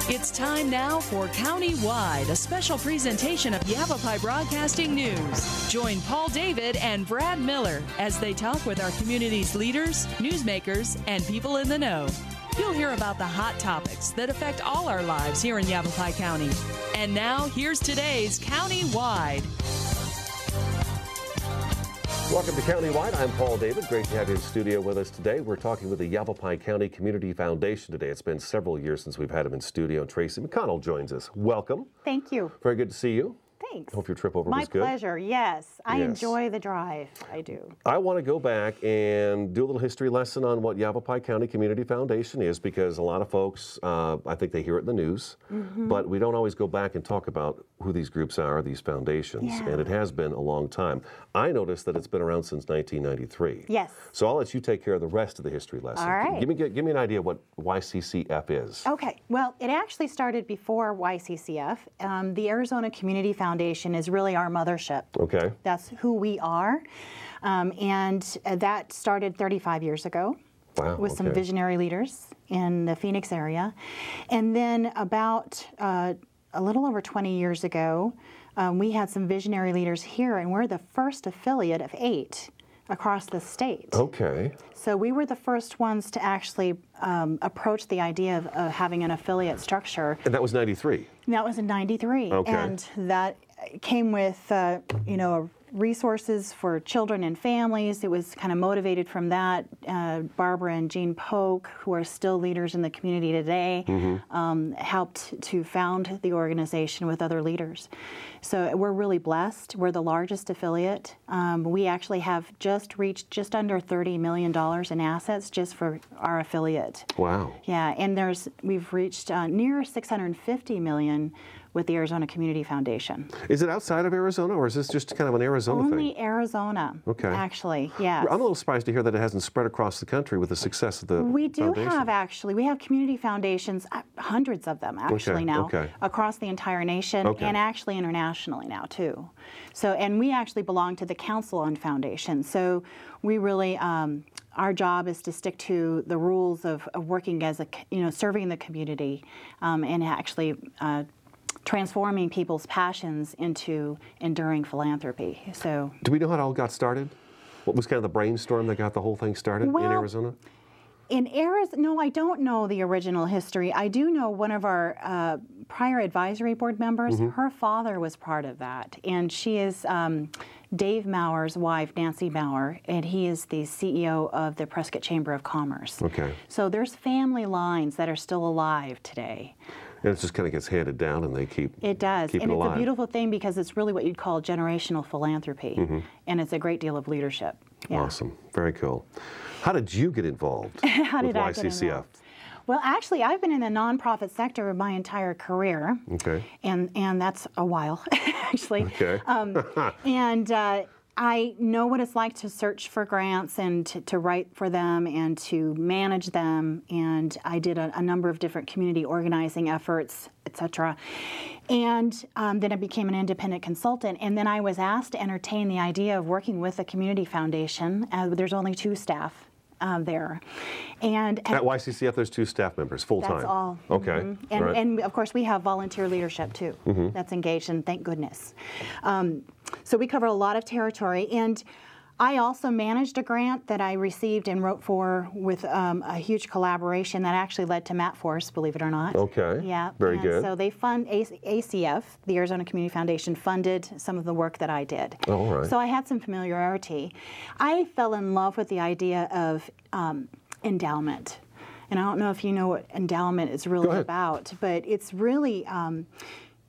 It's time now for County-Wide, a special presentation of Yavapai Broadcasting News. Join Paul David and Brad Miller as they talk with our community's leaders, newsmakers, and people in the know. You'll hear about the hot topics that affect all our lives here in Yavapai County. And now, here's today's County-Wide. Welcome to County-Wide. I'm Paul David. Great to have you in studio with us today. We're talking with the Yavapai County Community Foundation today. It's been several years since we've had him in studio. Tracy McConnell joins us. Welcome. Thank you. Very good to see you. Thanks. Hope your trip over was good. My pleasure, yes. I enjoy the drive. I do. I want to go back and do a little history lesson on what Yavapai County Community Foundation is, because a lot of folks, I think they hear it in the news, but we don't always go back and talk about who these groups are, these foundations, and it has been a long time. I noticed that it's been around since 1993. Yes. So I'll let you take care of the rest of the history lesson. All right. Give me an idea what YCCF is. Okay. Well, it actually started before YCCF. The Arizona Community Foundation is really our mothership. Okay. That's who we are. And that started 35 years ago. Wow, with some visionary leaders in the Phoenix area. And then about a little over 20 years ago, we had some visionary leaders here, and we're the first affiliate of 8 across the state. Okay. So we were the first ones to actually approach the idea of having an affiliate structure. And that was 93? That was in 93. Okay. And that came with, you know, resources for children and families. It was kind of motivated from that. Barbara and Jean Polk, who are still leaders in the community today, helped to found the organization with other leaders. So we're really blessed. We're the largest affiliate. We actually have just reached just under $30 million in assets just for our affiliate. Wow. Yeah, and we've reached near $650 million with the Arizona Community Foundation. Is it outside of Arizona, or is this just kind of an Arizona thing? Only Arizona, actually, yes. I'm a little surprised to hear that it hasn't spread across the country with the success of the We do have, actually. We have community foundations, hundreds of them, actually, now, across the entire nation, and actually internationally now, too. So, and we actually belong to the Council on Foundations, so we really, our job is to stick to the rules of working as a, you know, serving the community, and actually transforming people's passions into enduring philanthropy. So, do we know how it all got started? What was kind of the brainstorm that got the whole thing started in Arizona? In Arizona, no, I don't know the original history. I do know one of our prior advisory board members, her father was part of that, and she is Dave Mauer's wife, Nancy Mauer, and he is the CEO of the Prescott Chamber of Commerce. Okay. So there's family lines that are still alive today. And it just kind of gets handed down, and they keep it does, keep and it it's alive. A beautiful thing because it's really what you'd call generational philanthropy, and it's a great deal of leadership. Yeah. Awesome, very cool. How did you get involved with YCCF? Get involved? Well, actually, I've been in the nonprofit sector my entire career, and that's a while, actually. Okay. I know what it's like to search for grants and to write for them and to manage them, and I did a number of different community organizing efforts, etc. And then I became an independent consultant, and then I was asked to entertain the idea of working with a community foundation. There's only 2 staff there. And at YCCF, there's 2 staff members, full-time? That's all. Okay. And of course, we have volunteer leadership, too, that's engaged, and thank goodness. So we cover a lot of territory, and I also managed a grant that I received and wrote for with a huge collaboration that actually led to Matt Force, believe it or not. Okay. Yeah. Very good. So they fund ACF, the Arizona Community Foundation, funded some of the work that I did. Oh, all right. So I had some familiarity. I fell in love with the idea of endowment. And I don't know if you know what endowment is really about, but it's really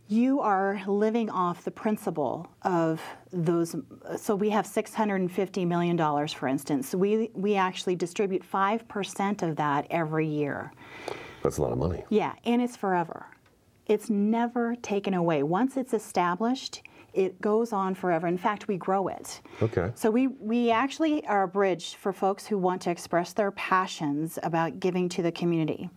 you are living off the principle of those. So we have $650 million, for instance. We actually distribute 5% of that every year. That's a lot of money. Yeah, and it's forever. It's never taken away. Once it's established, it goes on forever. In fact, we grow it. Okay. So we actually are a bridge for folks who want to express their passions about giving to the community.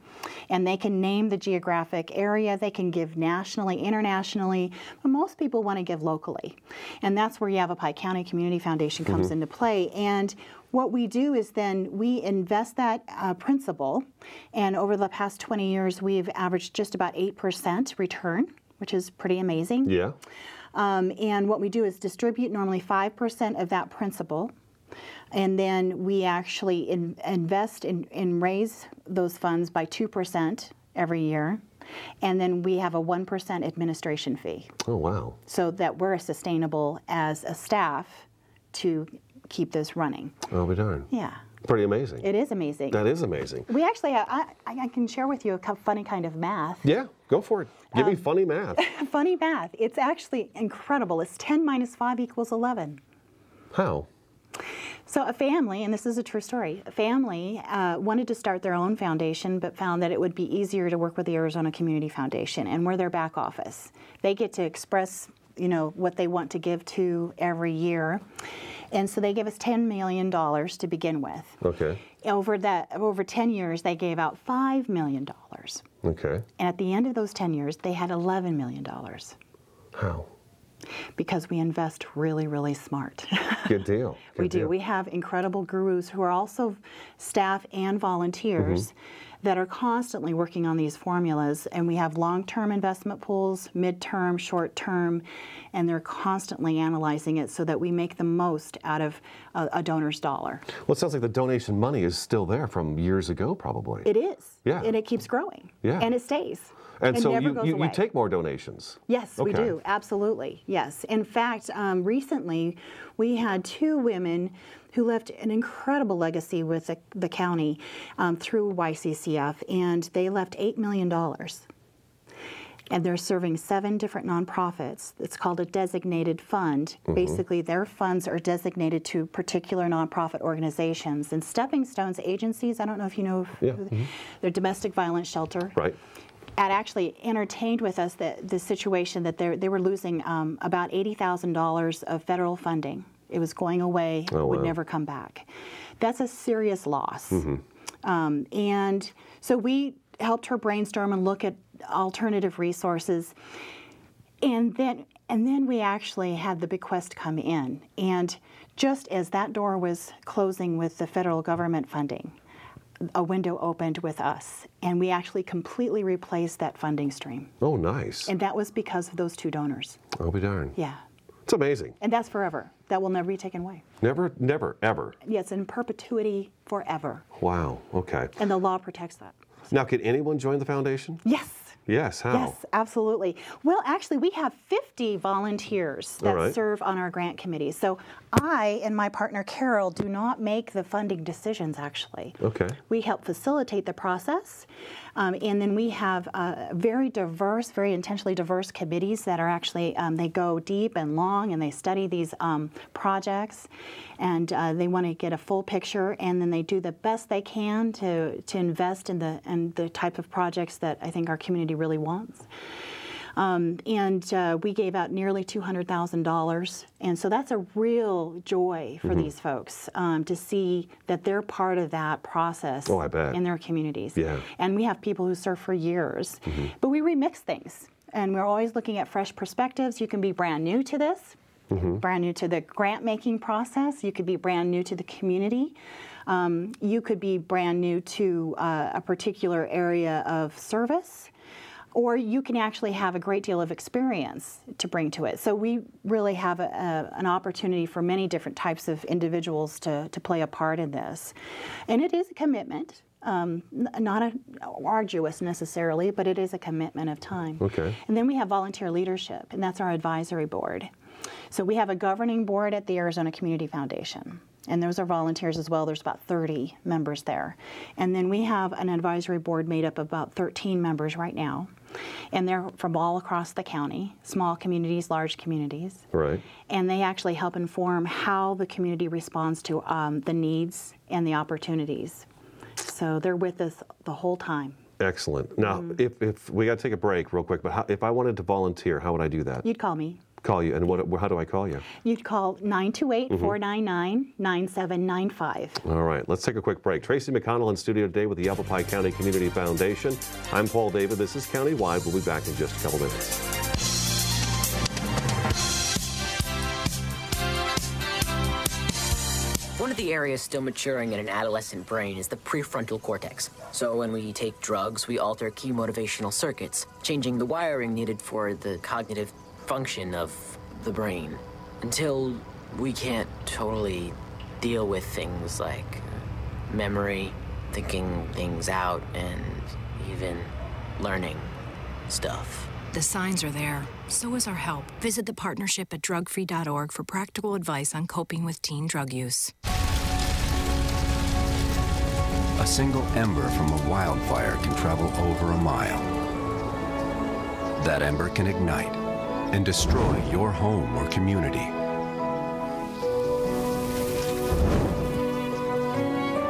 And they can name the geographic area, they can give nationally, internationally, but most people want to give locally. And that's where Yavapai County Community Foundation comes into play. And what we do is then we invest that principal, and over the past 20 years, we've averaged just about 8% return, which is pretty amazing. Yeah. And what we do is distribute normally 5% of that principal, and then we actually invest and raise those funds by 2% every year, and then we have a 1% administration fee. Oh, wow. So that we're sustainable as a staff to keep this running. I'll be darned. Yeah. Pretty amazing. It is amazing. That is amazing. We actually have, I can share with you a funny kind of math. Yeah, go for it. Give me funny math. Funny math. It's actually incredible. It's 10 minus 5 equals 11. How? So a family, and this is a true story, a family wanted to start their own foundation but found that it would be easier to work with the Arizona Community Foundation, and we're their back office. They get to express, you know, what they want to give to every year. And so they gave us $10 million to begin with. Okay. Over 10 years, they gave out $5 million. Okay. And at the end of those 10 years, they had $11 million. How? Because we invest really, really smart. Good deal. Good We do. deal. We have incredible gurus who are also staff and volunteers that are constantly working on these formulas. And we have long-term investment pools, mid-term, short-term, and they're constantly analyzing it so that we make the most out of a donor's dollar. Well, it sounds like the donation money is still there from years ago, probably. It is. Yeah. And it keeps growing. Yeah. And it stays. And it so never goes you away. take more donations? Yes, we Okay. do. Absolutely. Yes. In fact, recently we had 2 women who left an incredible legacy with the county through YCCF, and they left $8 million. And they're serving 7 different nonprofits. It's called a designated fund. Basically, their funds are designated to particular nonprofit organizations. And Stepping Stones agencies, I don't know if you know, they're domestic violence shelter. Right. Had actually entertained with us the situation that they were losing about $80,000 of federal funding. It was going away, would wow. never come back. That's a serious loss. And so we helped her brainstorm and look at alternative resources. And then we actually had the bequest come in. And just as that door was closing with the federal government funding, a window opened with us, and we actually completely replaced that funding stream. Oh, nice. And that was because of those 2 donors. I'll be darned. Yeah. It's amazing. And that's forever. That will never be taken away. Never, never, ever. Yes, in perpetuity forever. Wow. Okay. And the law protects that. Now, can anyone join the foundation? Yes. Yes. How? Yes, absolutely. Well, actually, we have 50 volunteers that right. serve on our grant committee. So I and my partner Carol do not make the funding decisions, actually. Okay. We help facilitate the process. And then we have very diverse, very intentionally diverse committees that are actually, they go deep and long and they study these projects, and they want to get a full picture, and then they do the best they can to invest in the type of projects that I think our community really wants. We gave out nearly $200,000, and so that's a real joy for these folks to see that they're part of that process Oh, I bet. in their communities. Yeah. And we have people who serve for years, but we remix things, and we're always looking at fresh perspectives. You can be brand new to this, brand new to the grant-making process. You could be brand new to the community. You could be brand new to a particular area of service. Or you can actually have a great deal of experience to bring to it. So we really have an opportunity for many different types of individuals to play a part in this. And it is a commitment, not arduous necessarily, but it is a commitment of time. Okay. And then we have volunteer leadership, and that's our advisory board. So we have a governing board at the Arizona Community Foundation. And those are volunteers as well. There's about 30 members there. And then we have an advisory board made up of about 13 members right now. And they're from all across the county, small communities, large communities. Right. And they actually help inform how the community responds to the needs and the opportunities. So they're with us the whole time. Excellent. Now, if we got to take a break real quick, but if I wanted to volunteer, how would I do that? You'd call me. Call you, and how do I call you? You'd call 928-499-9795. All right, let's take a quick break. Tracy McConnell in studio today with the Yavapai County Community Foundation. I'm Paul David. This is Countywide. We'll be back in just a couple minutes. One of the areas still maturing in an adolescent brain is the prefrontal cortex. So when we take drugs, we alter key motivational circuits, changing the wiring needed for the cognitive function of the brain until we can't totally deal with things like memory, thinking things out, and even learning stuff. The signs are there. So is our help. Visit the partnership at drugfree.org for practical advice on coping with teen drug use. A single ember from a wildfire can travel over a mile. That ember can ignite and destroy your home or community.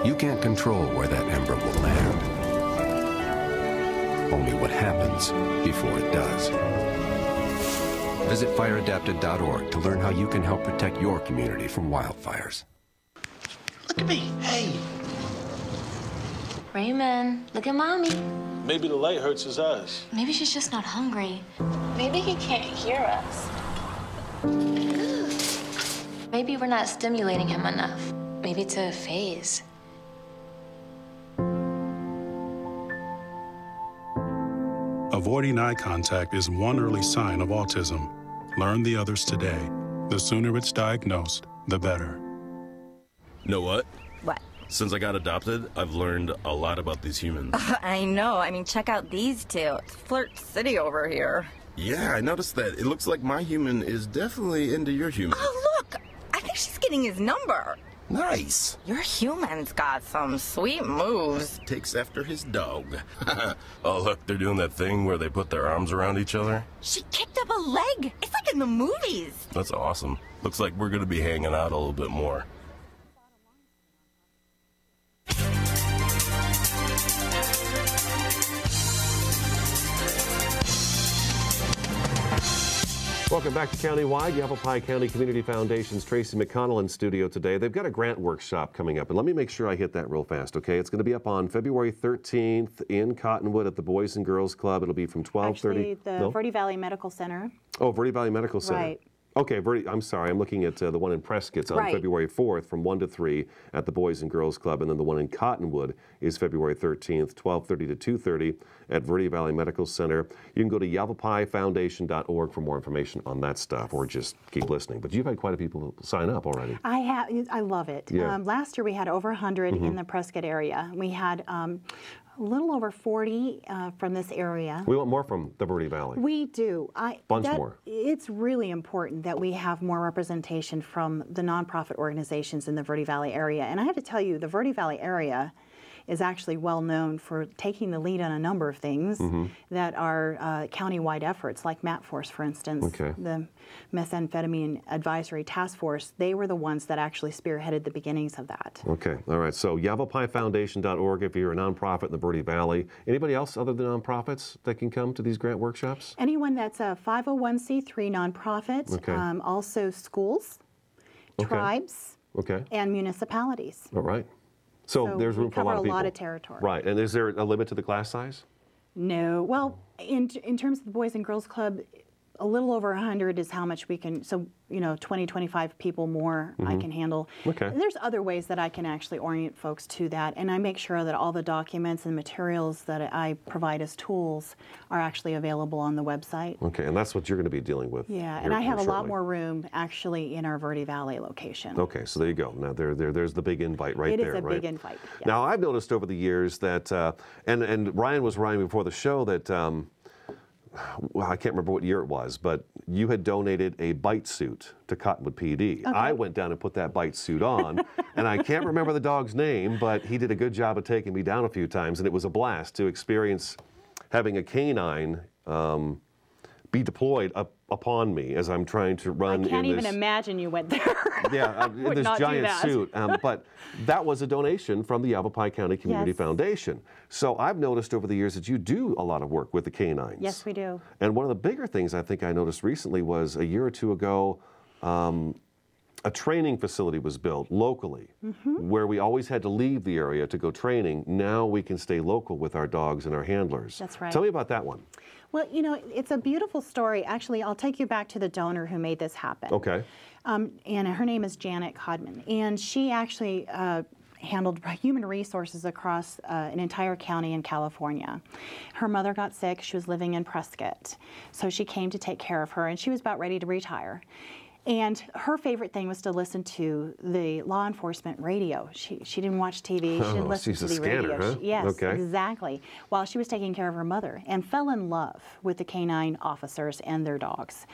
You can't control where that ember will land. Only what happens before it does. Visit fireadapted.org to learn how you can help protect your community from wildfires. Look at me. Hey. Raymond, look at Mommy. Maybe the light hurts his eyes. Maybe she's just not hungry. Maybe he can't hear us. Maybe we're not stimulating him enough. Maybe it's a phase. Avoiding eye contact is one early sign of autism. Learn the others today. The sooner it's diagnosed, the better. Know what? What? Since I got adopted, I've learned a lot about these humans. I know. I mean, check out these two. It's Flirt City over here. Yeah, I noticed that. It looks like my human is definitely into your human. Oh, look! I think she's getting his number. Nice. Your human's got some sweet moves. Takes after his dog. Oh, look, they're doing that thing where they put their arms around each other. She kicked up a leg. It's like in the movies. That's awesome. Looks like we're going to be hanging out a little bit more. Welcome back to Countywide. Yavapai County Community Foundation's Tracy McConnell in studio today. They've got a grant workshop coming up, and let me make sure I hit that real fast, okay? It's going to be up on February 13th in Cottonwood at the Boys and Girls Club. It'll be from 12:30. Actually, the Verde Valley Medical Center. Oh, Verde Valley Medical Center. Right. Okay, I'm sorry. I'm looking at the one in Prescott's on February 4th from 1 to 3 at the Boys and Girls Club, and then the one in Cottonwood is February 13th, 12:30 to 2:30 at Verde Valley Medical Center. You can go to yavapaifoundation.org for more information on that stuff, or just keep listening. But you've had quite a few people sign up already. I have. I love it. Yeah. Last year we had over 100 in the Prescott area. We had a little over 40 from this area. We want more from the Verde Valley. We do. Bunch more. It's really important that we have more representation from the nonprofit organizations in the Verde Valley area. And I have to tell you, the Verde Valley area is actually well known for taking the lead on a number of things that are county-wide efforts, like MATForce, for instance, the Methamphetamine Advisory Task Force. They were the ones that actually spearheaded the beginnings of that. Okay, all right. So yavapaifoundation.org if you're a nonprofit in the Verde Valley. Anybody else other than nonprofits that can come to these grant workshops? Anyone that's a 501c3 nonprofit, also schools, tribes, and municipalities. All right. So there's room for a lot of people. We cover a lot of territory. Right. And is there a limit to the class size? No. Well, in terms of the Boys and Girls Club, a little over 100 is how much we can, so, 20, 25 people more I can handle. Okay. There's other ways that I can actually orient folks to that, and I make sure that all the documents and materials that I provide as tools are actually available on the website. Okay, and that's what you're going to be dealing with. Yeah, and I have a lot more room actually in our Verde Valley location. Okay, so there you go. Now there's the big invite right there. It is a big invite. Yes. Now I've noticed over the years that, and Ryan was Ryan before the show that, well, I can't remember what year it was, but you had donated a bite suit to Cottonwood PD. Okay. I went down and put that bite suit on, and I can't remember the dog's name, but he did a good job of taking me down a few times, and it was a blast to experience having a canine be deployed up upon me as I'm trying to run. I can't in even this, imagine you went there. Yeah, in this giant suit. But that was a donation from the Yavapai County Community Foundation. So I've noticed over the years that you do a lot of work with the canines. Yes, we do. And one of the bigger things I think I noticed recently was a year or two ago, a training facility was built locally where we always had to leave the area to go training. Now we can stay local with our dogs and our handlers. That's right. Tell me about that one. Well, you know, it's a beautiful story. Actually, I'll take you back to the donor who made this happen. Okay. And her name is Janet Codman. And she actually handled human resources across an entire county in California. Her mother got sick. She was living in Prescott. So she came to take care of her, and she was about ready to retire. And her favorite thing was to listen to the law enforcement radio. She didn't watch TV. She didn't listen to the radio. Huh? Yes, okay. Exactly. While she was taking care of her mother, and fell in love with the canine officers and their dogs.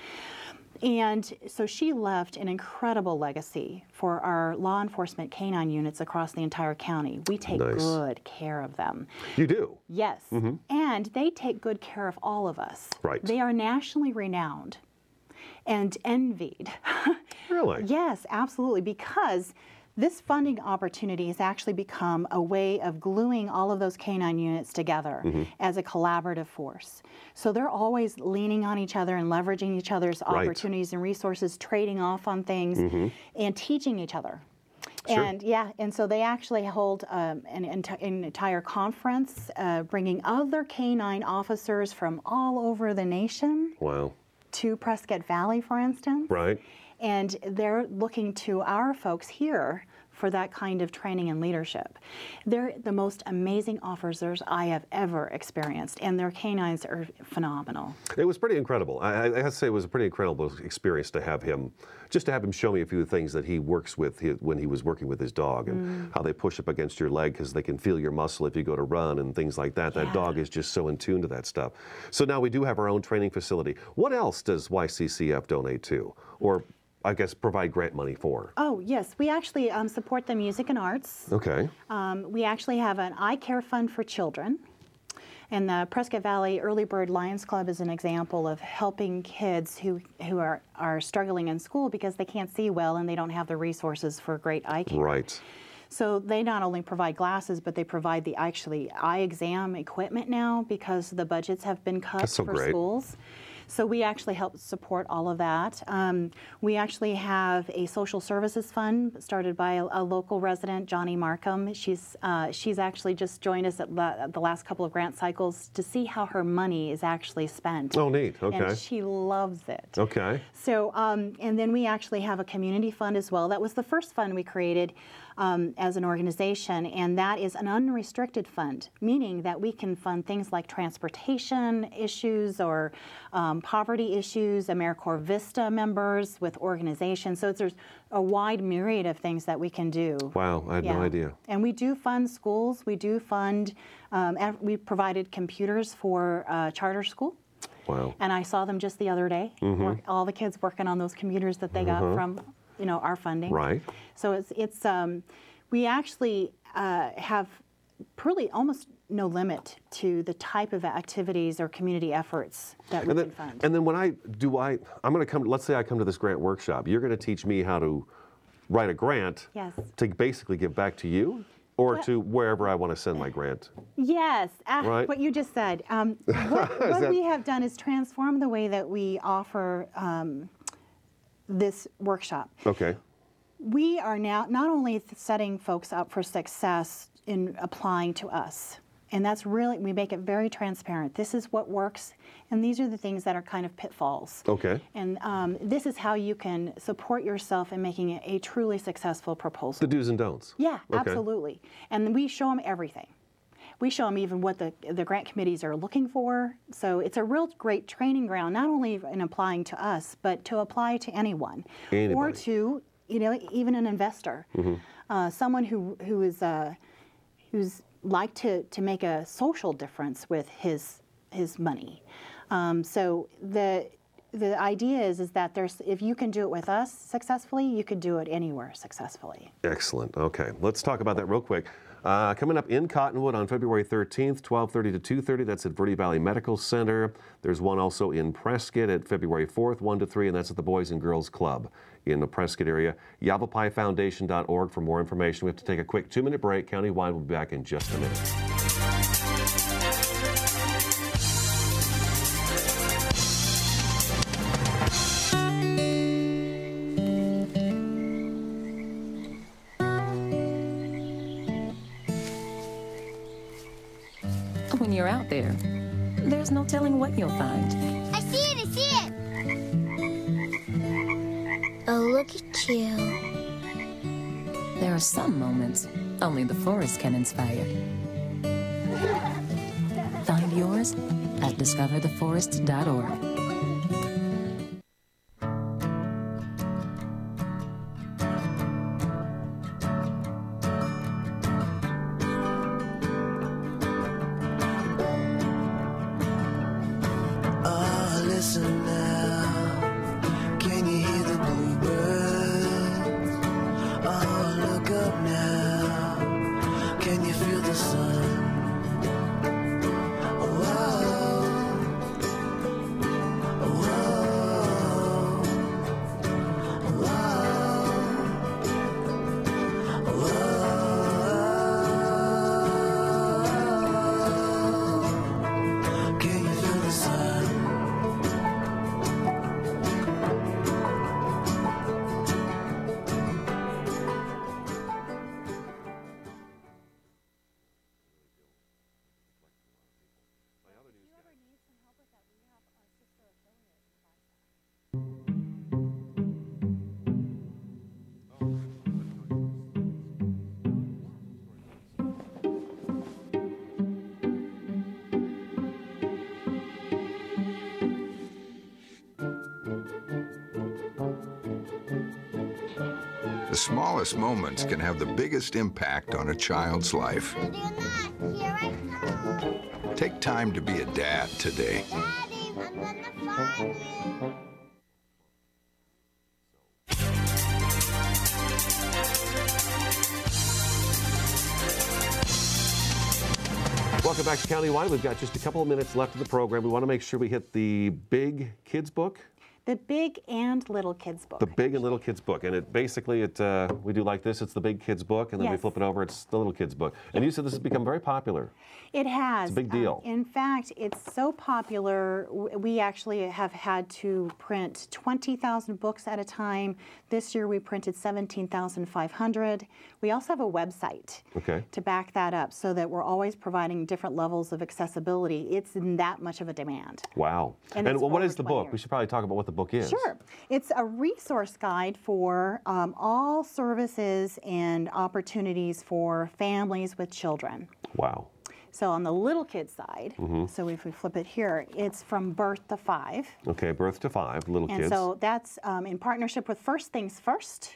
And so she left an incredible legacy for our law enforcement canine units across the entire county. We take good care of them. You do? Yes. And they take good care of all of us. Right. They are nationally renowned and envied. Really? Yes, absolutely, because this funding opportunity has actually become a way of gluing all of those canine units together as a collaborative force. So they're always leaning on each other and leveraging each other's opportunities and resources, trading off on things, and teaching each other. Sure. And yeah, and so they actually hold an entire conference, bringing other canine officers from all over the nation. Wow. To Prescott Valley, for instance. Right. And they're looking to our folks here for that kind of training and leadership. They're the most amazing officers I have ever experienced, and their canines are phenomenal. It was pretty incredible. I have to say it was a pretty incredible experience to have him, just to have him show me a few things that he works with when he was working with his dog, and how they push up against your leg because they can feel your muscle if you go to run and things like that. That dog is just so in tune to that stuff. So now we do have our own training facility. What else does YCCF donate to? Or I guess provide grant money for? Oh, yes. We actually support the music and arts. Okay. We actually have an eye care fund for children. And the Prescott Valley Early Bird Lions Club is an example of helping kids who are struggling in school because they can't see well and they don't have the resources for great eye care. Right. So they not only provide glasses, but they provide the actually eye exam equipment now because the budgets have been cut for schools. So we actually help support all of that. We actually have a social services fund started by a local resident, Johnny Markham. She's actually just joined us at the last couple of grant cycles to see how her money is actually spent. Oh, neat. Okay. And she loves it. Okay. So, and then we actually have a community fund as well. That was the first fund we created as an organization, and that is an unrestricted fund, meaning that we can fund things like transportation issues or poverty issues, AmeriCorps Vista members with organizations. So there's a wide myriad of things that we can do. Wow, I had no idea. And we do fund schools. We do fund, we provided computers for charter school. Wow. And I saw them just the other day, all the kids working on those computers that they got from our funding. Right. So we actually have really almost no limit to the type of activities or community efforts that we can fund. And then when I'm going to come, let's say I come to this grant workshop, you're going to teach me how to write a grant to basically give back to you or to wherever I want to send my grant. Yes, right? What you just said. What we have done is transform the way that we offer this workshop. Okay. We are now not only setting folks up for success in applying to us, and that's really, we make it very transparent. This is what works, and these are the things that are kind of pitfalls. Okay. And this is how you can support yourself in making it a truly successful proposal. The do's and don'ts. Yeah, absolutely. And we show them everything. We show them even what the grant committees are looking for. So it's a real great training ground, not only in applying to us, but to apply to anyone. Anybody. Or to, even an investor. Someone who's like to make a social difference with his money. So the idea is that if you can do it with us successfully, you could do it anywhere successfully. Excellent. Okay, let's talk about that real quick. Coming up in Cottonwood on February 13th, 12:30 to 2:30. That's at Verde Valley Medical Center. There's one also in Prescott at February 4th, 1 to 3, and that's at the Boys and Girls Club in the Prescott area. YavaPaiFoundation.org for more information. We have to take a quick 2-minute break. Countywide will be back in just a minute. When you're out there, there's no telling what you'll find. I see it! I see it! Oh, look at you. There are some moments only the forest can inspire. Find yours at discovertheforest.org. The smallest moments can have the biggest impact on a child's life. Take time to be a dad today. Welcome back to Countywide. We've got just a couple of minutes left of the program. We want to make sure we hit the Big Kids book. The Big and Little Kids book. The Big and Little Kids book. And it basically, we do like this. It's the Big Kids book, and then we flip it over. It's the Little Kids book. And you said this has become very popular. It has. It's a big deal. In fact, it's so popular, we actually have had to print 20,000 books at a time. This year we printed 17,500. We also have a website to back that up so that we're always providing different levels of accessibility. It's in that much of a demand. Wow. And what is the book? We should probably talk about what the book is. Sure. It's a resource guide for all services and opportunities for families with children. Wow. So on the little kid side, so if we flip it here, it's from birth to 5. Okay, birth to 5, little kids. And so that's in partnership with First Things First,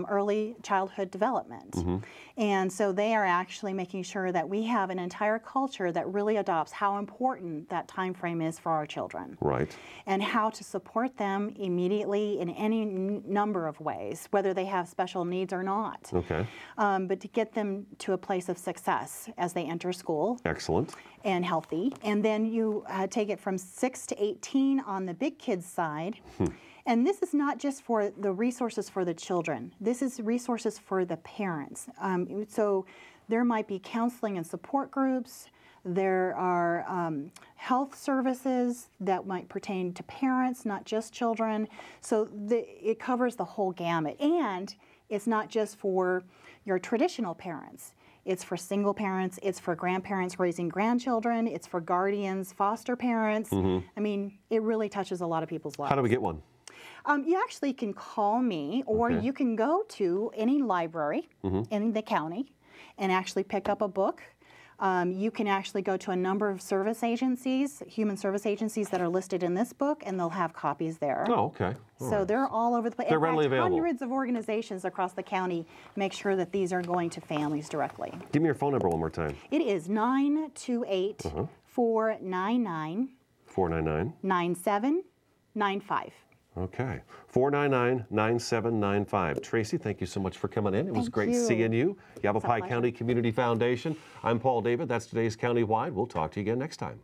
early childhood development. And so they are actually making sure that we have an entire culture that really adopts how important that time frame is for our children. Right. And how to support them immediately in any number of ways, whether they have special needs or not. Okay. But to get them to a place of success as they enter school. Excellent. And healthy. And then you take it from 6 to 18 on the big kids side. And this is not just for the resources for the children. This is resources for the parents. So there might be counseling and support groups. There are health services that might pertain to parents, not just children. So it covers the whole gamut. And it's not just for your traditional parents. It's for single parents, it's for grandparents raising grandchildren, it's for guardians, foster parents. I mean, it really touches a lot of people's lives. How do we get one? You actually can call me, or you can go to any library in the county and actually pick up a book. You can actually go to a number of service agencies, human service agencies that are listed in this book, and they'll have copies there. Oh, okay. So they're all over the place. They're readily available. Hundreds of organizations across the county make sure that these are going to families directly. Give me your phone number one more time. It is 928-499. 499. 9795. Okay. 499-9795. Tracy, thank you so much for coming in. It was great seeing you. Yavapai County Community Foundation. I'm Paul David. That's today's Countywide. We'll talk to you again next time.